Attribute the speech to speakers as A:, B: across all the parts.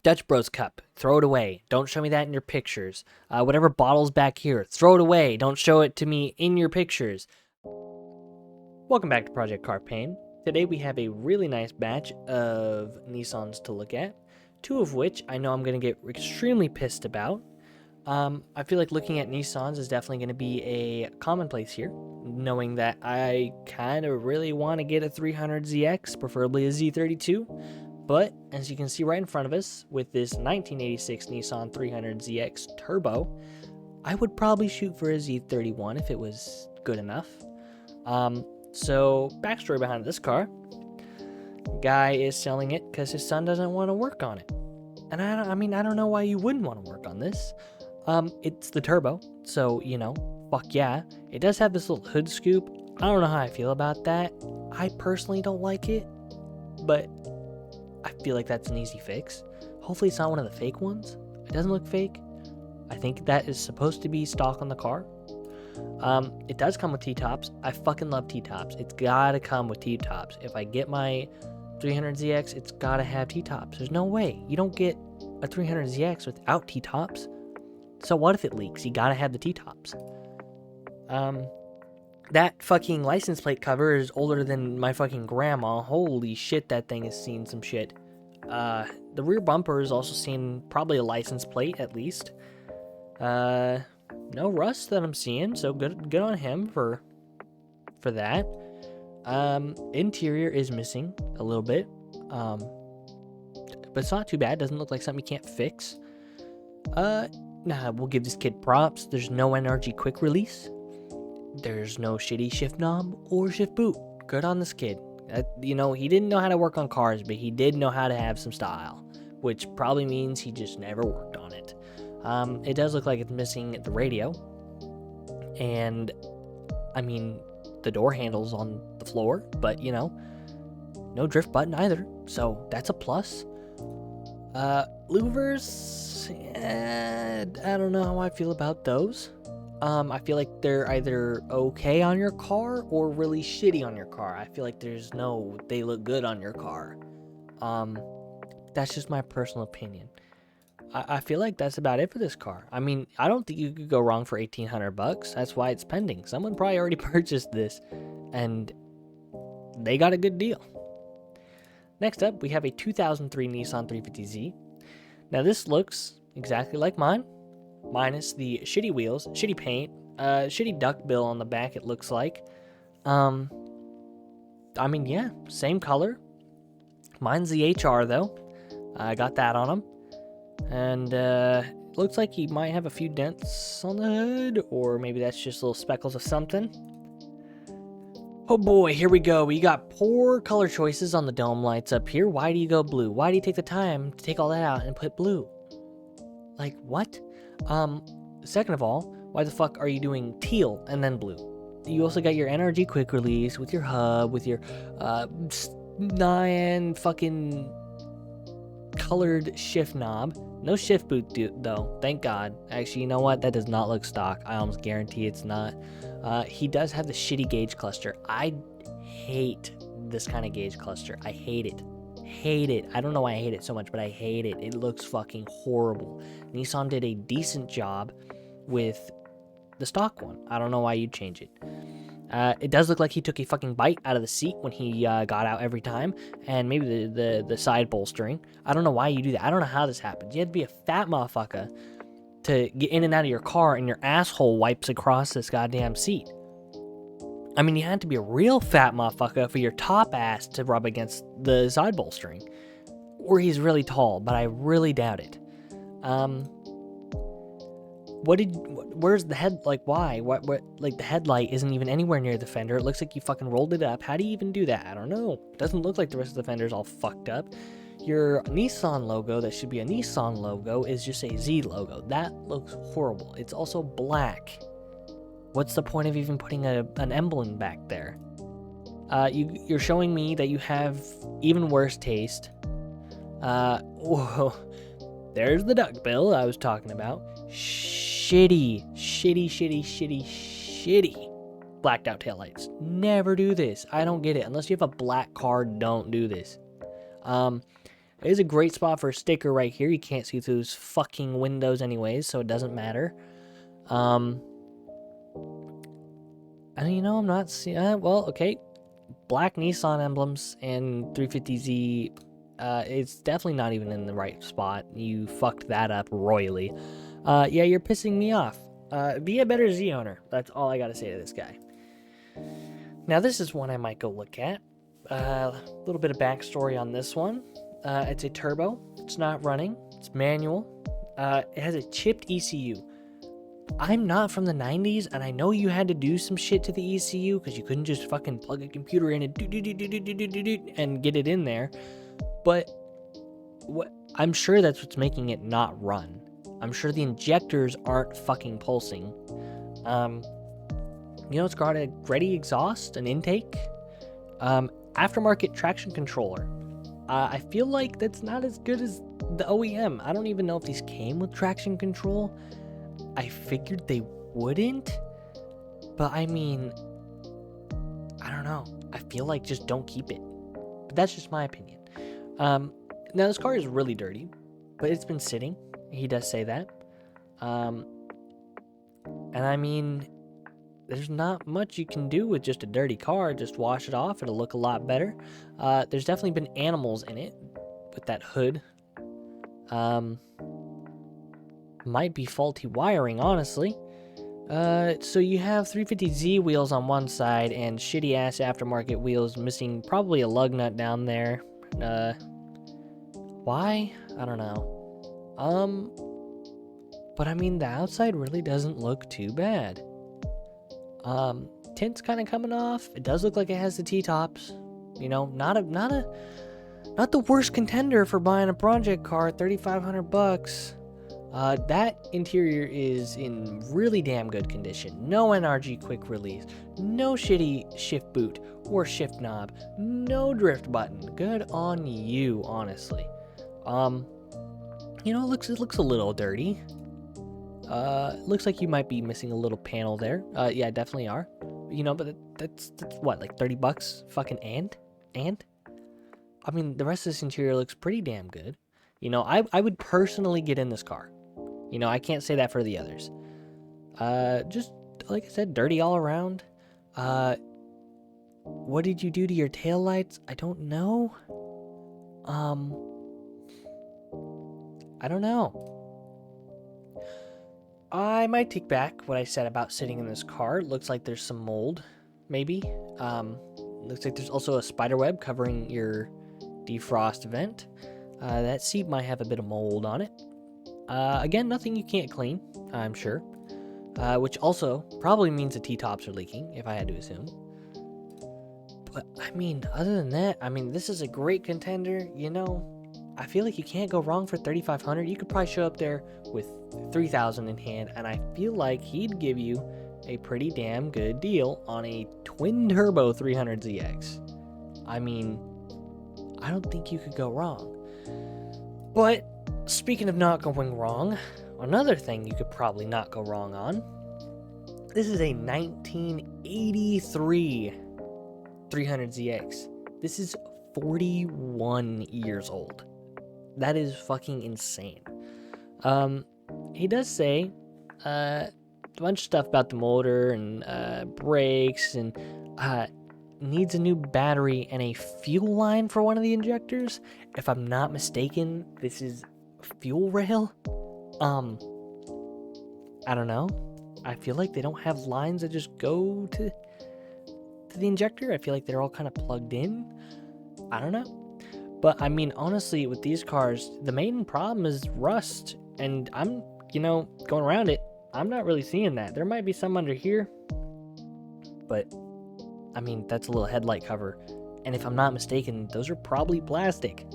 A: Dutch Bros cup, throw it away. Don't show me that in your pictures. Whatever bottle's back here, throw it away. Don't show it to me in your pictures. Welcome back to Project Car Pain. Today we have a really nice batch of Nissans to look at, two of which I know I'm going to get extremely pissed about. I feel like looking at Nissans is definitely going to be a commonplace here, knowing that I kind of really want to get a 300ZX, preferably a Z32. But as you can see right in front of us, with this 1986 Nissan 300ZX Turbo, I would probably shoot for a Z31 if it was good enough. So backstory behind this car: guy is selling it because his son doesn't want to work on it, and I don't know why you wouldn't want to work on this. It's the Turbo, so fuck yeah. It does have this little hood scoop. I don't know how I feel about that. I personally don't like it, but I feel like that's an easy fix. Hopefully it's not one of the fake ones. It doesn't look fake. I think that is supposed to be stock on the car. It does come with T-tops. I fucking love T-tops. It's gotta come with T-tops. If I get my 300ZX, it's gotta have T-tops. There's no way. You don't get a 300ZX without T-tops. So what if it leaks? You gotta have the T-tops. That fucking license plate cover is older than my fucking grandma. Holy shit, that thing has seen some shit. The rear bumper has also seen probably a license plate at least. No rust that I'm seeing, so good on him for that. Interior is missing a little bit, but it's not too bad. Doesn't look like something you can't fix. Nah, we'll give this kid props. There's no NRG quick release. There's no shitty shift knob or shift boot. Good on this kid. He didn't know how to work on cars, but he did know how to have some style, which probably means he just never worked on it. It does look like it's missing the radio, and the door handle's on the floor, but no drift button either, so that's a plus. Louvers, I don't know how I feel about those. I feel like they're either okay on your car or really shitty on your car. I feel like they look good on your car. That's just my personal opinion. I feel like that's about it for this car. I don't think you could go wrong for $1,800. That's why it's pending. Someone probably already purchased this, and they got a good deal. Next up, we have a 2003 Nissan 350Z. Now this looks exactly like mine, minus the shitty wheels, shitty paint, shitty duck bill on the back. It looks like. Yeah, same color. Mine's the HR though. I got that on him. And looks like he might have a few dents on the hood, or maybe that's just little speckles of something. Oh boy, here we go. We got poor color choices on the dome lights up here. Why do you go blue? Why do you take the time to take all that out and put blue? Like, what? Second of all, why the fuck are you doing teal and then blue? You also got your NRG quick release with your hub, with your nine fucking colored shift knob. No shift boot though, thank God. Actually, you know what? That does not look stock. I almost guarantee it's not. He does have the shitty gauge cluster. I hate this kind of gauge cluster. I hate it. Hate it. I don't know why I hate it so much, but I hate it. It looks fucking horrible. Nissan did a decent job with the stock one. I don't know why you'd change it. It does look like he took a fucking bite out of the seat when he got out every time, and maybe the side bolstering. I don't know why you do that. I don't know how this happens. You have to be a fat motherfucker to get in and out of your car, and your asshole wipes across this goddamn seat. You had to be a real fat motherfucker for your top ass to rub against the side bolstering. Or he's really tall, but I really doubt it. Where's the head, why? What, the headlight isn't even anywhere near the fender. It looks like you fucking rolled it up. How do you even do that? I don't know. It doesn't look like the rest of the fender's all fucked up. Your Nissan logo, that should be a Nissan logo, is just a Z logo. That looks horrible. It's also black. What's the point of even putting an emblem back there? You're showing me that you have even worse taste. Whoa. There's the duck bill I was talking about. Shitty blacked out taillights. Never do this. I don't get it. Unless you have a black car, don't do this. It is a great spot for a sticker right here. You can't see through those fucking windows anyways, so it doesn't matter. And you know, I'm not seeing, well, okay. Black Nissan emblems and 350Z, it's definitely not even in the right spot. You fucked that up royally. Yeah, you're pissing me off. Be a better Z owner. That's all I gotta say to this guy. Now, this is one I might go look at. A little bit of backstory on this one. It's a turbo. It's not running. It's manual. It has a chipped ECU. I'm not from the 90s, and I know you had to do some shit to the ECU because you couldn't just fucking plug a computer in and get it in there. But I'm sure that's what's making it not run. I'm sure the injectors aren't fucking pulsing. You know, it's got a ready exhaust, an intake, aftermarket traction controller. I feel like that's not as good as the OEM. I don't even know if these came with traction control. I figured they wouldn't, but I mean, I don't know. I feel like just don't keep it. But that's just my opinion. Now this car is really dirty, but it's been sitting. He does say that. And I mean, there's not much you can do with just a dirty car. Just wash it off. It'll look a lot better. There's definitely been animals in it with that hood. Might be faulty wiring, honestly. So you have 350Z wheels on one side and shitty ass aftermarket wheels missing probably a lug nut down there. Why? I don't know. But I mean, the outside really doesn't look too bad. Tint's kind of coming off. It does look like it has the T-tops. You know, not the worst contender for buying a project car at $3,500. That interior is in really damn good condition. No NRG quick release, no shitty shift boot or shift knob, no drift button. Good on you, honestly. You know, it looks a little dirty. Looks like you might be missing a little panel there. Yeah, definitely are. You know, but that's what, like $30? Fucking and? I mean, the rest of this interior looks pretty damn good. You know, I would personally get in this car. You know, I can't say that for the others. Just, like I said, dirty all around. What did you do to your taillights? I don't know. I don't know. I might take back what I said about sitting in this car. It looks like there's some mold, maybe. Looks like there's also a spider web covering your defrost vent. That seat might have a bit of mold on it. Again, nothing you can't clean, I'm sure. Which also probably means the T-tops are leaking, if I had to assume. But, I mean, other than that, I mean, this is a great contender, you know. I feel like you can't go wrong for $3,500. You could probably show up there with $3,000 in hand, and I feel like he'd give you a pretty damn good deal on a twin-turbo 300ZX. I mean, I don't think you could go wrong. But speaking of not going wrong, another thing you could probably not go wrong on. This is a 1983 300ZX. This is 41 years old. That is fucking insane. He does say a bunch of stuff about the motor and brakes and needs a new battery and a fuel line for one of the injectors. If I'm not mistaken, this is fuel rail. I don't know. I feel like they don't have lines that just go to the injector. I feel like they're all kind of plugged in. I don't know. But I mean, honestly, with these cars, the main problem is rust. And I'm, you know, going around it, I'm not really seeing that. There might be some under here. But, I mean, that's a little headlight cover. And if I'm not mistaken, those are probably plastic.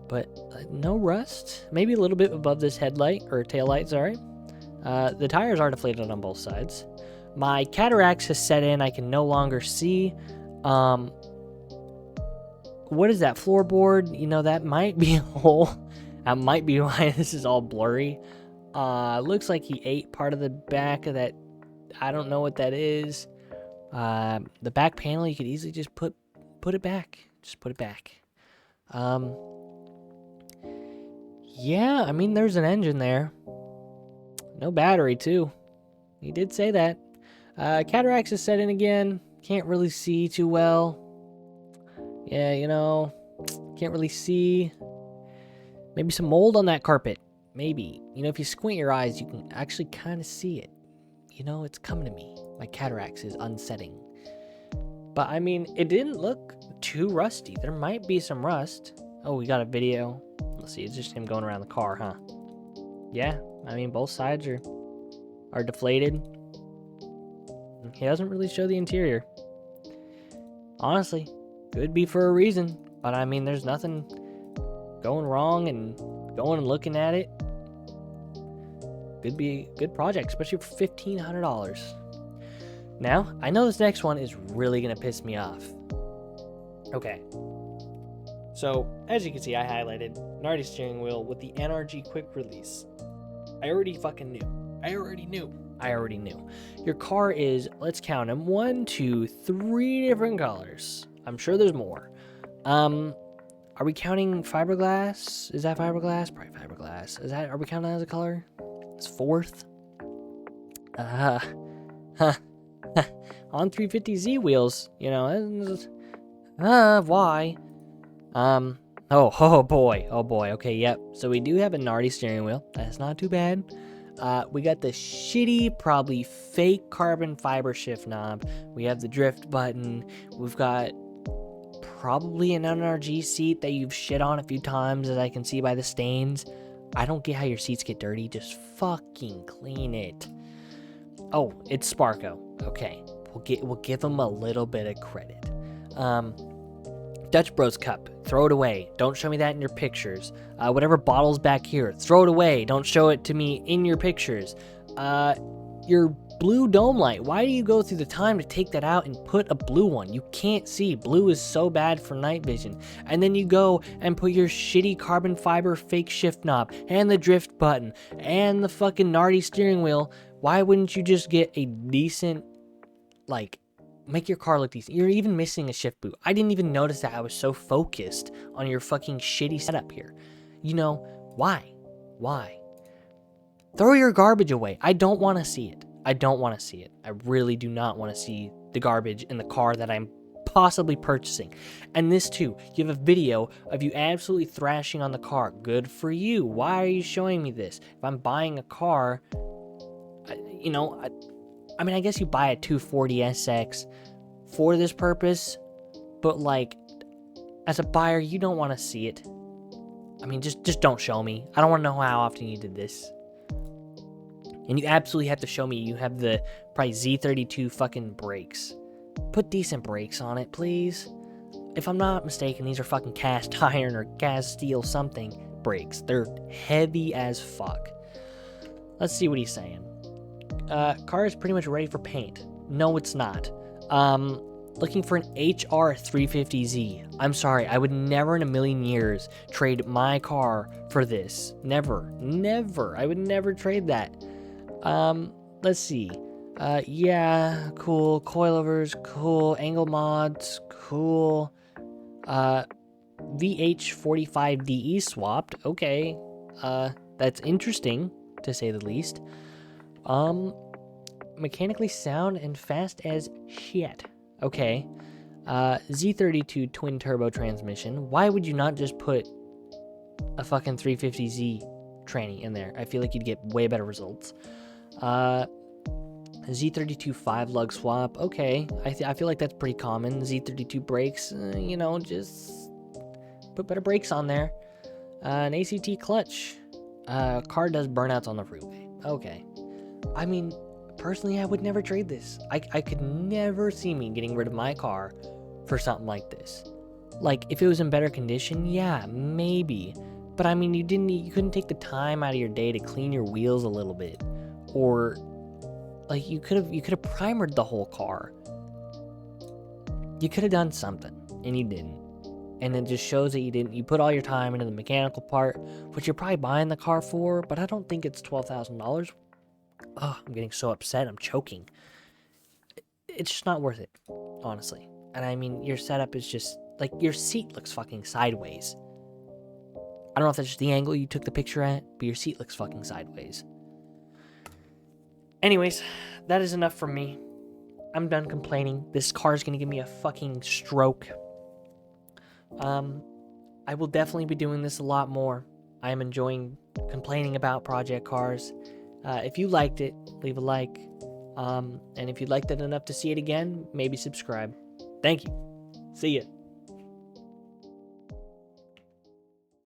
A: But no rust. Maybe a little bit above this headlight, or taillight, sorry. The tires are deflated on both sides. My cataracts has set in. I can no longer see. What is that floorboard? You know, that might be a hole. That might be why this is all blurry. Looks like he ate part of the back of that. I don't know what that is. The back panel, you could easily just put it back. Just put it back. Yeah, I mean, there's an engine there. No battery, too. He did say that. Cataracts is set in again. Can't really see too well. Yeah, can't really see. Maybe some mold on that carpet. Maybe. If you squint your eyes, you can actually kind of see it. It's coming to me. My cataracts is unsetting. But, I mean, it didn't look too rusty. There might be some rust. Oh, we got a video. Let's see, it's just him going around the car, huh? Yeah, I mean, both sides are deflated. He doesn't really show the interior. Honestly, could be for a reason. But, I mean, there's nothing going wrong, and going and looking at it could be a good project, especially for $1,500. Now, I know this next one is really going to piss me off. Okay. So, as you can see, I highlighted Nardi steering wheel with the NRG quick release. I already fucking knew. I already knew. Your car is, let's count them, 1, 2, 3 different colors. I'm sure there's more. Are we counting fiberglass? Is that fiberglass? Probably fiberglass. Are we counting that as a color? It's 4th. On 350Z wheels, why? Oh boy. Okay, yep. So we do have a Nardi steering wheel. That's not too bad. We got the shitty, probably fake carbon fiber shift knob. We have the drift button. We've got probably an NRG seat that you've shit on a few times, as I can see by the stains. I don't get how your seats get dirty. Just fucking clean it. Oh, it's Sparko. Okay, we'll give them a little bit of credit. Dutch Bros cup, throw it away. Don't show me that in your pictures. Whatever bottle's back here, throw it away. Don't show it to me in your pictures. Your blue dome light, why do you go through the time to take that out and put a blue one? You can't see. Blue is so bad for night vision. And then you go and put your shitty carbon fiber fake shift knob and the drift button and the fucking Nardi steering wheel. Why wouldn't you just get a decent, make your car look decent? You're even missing a shift boot. I didn't even notice that. I was so focused on your fucking shitty setup here. Why? Throw your garbage away. I don't want to see it. I really do not want to see the garbage in the car that I'm possibly purchasing. And this too, you have a video of you absolutely thrashing on the car. Good for you. Why are you showing me this? If I'm buying a car, I guess you buy a 240SX for this purpose, but as a buyer, you don't want to see it. I mean, just don't show me. I don't want to know how often you did this. And you absolutely have to show me you have the probably Z32 fucking brakes. Put decent brakes on it, please. If I'm not mistaken, these are fucking cast iron or cast steel something brakes. They're heavy as fuck. Let's see what he's saying. Car is pretty much ready for paint. No, it's not. Looking for an HR 350Z. I'm sorry, I would never in a million years trade my car for this. Never. I would never trade that. Let's see. Yeah, cool. Coilovers, cool. Angle mods, cool. VH45DE swapped. Okay. That's interesting, to say the least. Mechanically sound and fast as shit. Okay. Z32 twin turbo transmission. Why would you not just put a fucking 350Z tranny in there? I feel like you'd get way better results. Z32 5 lug swap. Okay. I feel like that's pretty common. Z32 brakes, just put better brakes on there. An ACT clutch. Car does burnouts on the freeway. Okay. I mean, personally, I would never trade this. I could never see me getting rid of my car for something like this. If it was in better condition, yeah, maybe. But I mean, you couldn't take the time out of your day to clean your wheels a little bit, or you could have primered the whole car. You could have done something, and you didn't. And it just shows that you didn't. You put all your time into the mechanical part, which you're probably buying the car for, but I don't think it's $12,000. Oh, I'm getting so upset. I'm choking. It's just not worth it, honestly. And I mean, your setup is just, your seat looks fucking sideways. don't know if that's just the angle you took the picture at, but your seat looks fucking sideways. Anyways, that is enough from me. I'm done complaining. This car is going to give me a fucking stroke. I will definitely be doing this a lot more. I am enjoying complaining about Project Cars. If you liked it, leave a like. And if you liked it enough to see it again, maybe subscribe. Thank you. See ya.